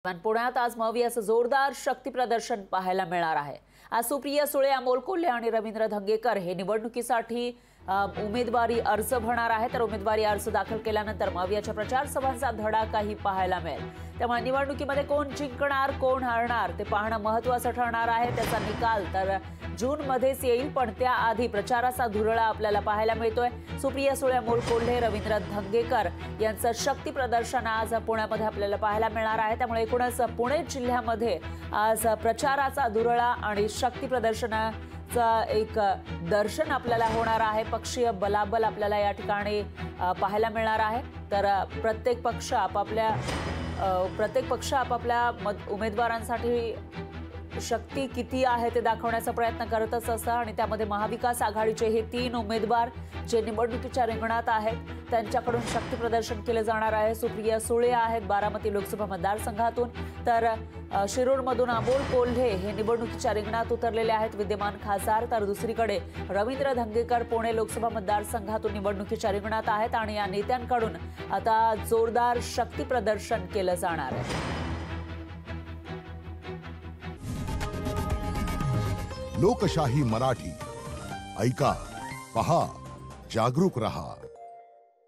पुण्यात आज मवियाचं जोरदार शक्ती प्रदर्शन पाहायला मिळणार आहे। आज सुप्रिया सुळे, अमोल कोल्हे आणि रवींद्र धंगेकर हे निवडणुकीसाठी उमेदवारी अर्ज भरणार आहेत। तर उमेदवारी अर्ज दाखल केल्यानंतर मवियाच्या प्रचार सभांचा धडाकाही पाहायला मिळेल। त्यामुळे निवडणुकीमध्ये कोण जिंकणार कोण हरणार ते पाहणं महत्त्वाचं ठरणार आहे। त्याचा निकाल तर जून मध्येच येईल, पण त्याआधी प्रचाराचा धुरळा आपल्याला पाहायला मिळतोय। सुप्रिया सुळे, अमोल कोल्हे, रवींद्र धंगेकर यांचं शक्ती प्रदर्शन आज पुण्यामध्ये आपल्याला पाहायला मिळणार आहे। त्यामुळे एकूणच पुणे जिल्ह्यामध्ये आज प्रचाराचा धुरळा आणि शक्ती प्रदर्शनाचा एक दर्शन आपल्याला होणार आहे। पक्षीय बलाबल आपल्याला या ठिकाणी पाहायला मिळणार आहे। तर प्रत्येक पक्ष आपापल्या उमेदवारांसाठी शक्ती किती आहे ते दाखवण्याचा प्रयत्न करतच असतात आणि त्यामध्ये महाविकास आघाडीचे हे 3 उमेदवार जे निवडणुकीच्या रिंगणात आहेत त्यांच्याकडून शक्ती प्रदर्शन केले जाणार आहे। सुप्रिया सुळे आहेत बारामती लोकसभा मतदारसंघातून, तर शिरूरमधून अमोल कोल्हे हे निवडणुकीच्या रिंगणात उतरलेले आहेत, विद्यमान खासदार। तर दुसरीकडे रवींद्र धंगेकर पुणे लोकसभा मतदारसंघातून निवडणुकीच्या रिंगणात आहेत आणि या नेत्यांकडून आता जोरदार शक्ती प्रदर्शन केलं जाणार आहे। लोकशाही मराठी ऐका, पहा, जागरूक रहा।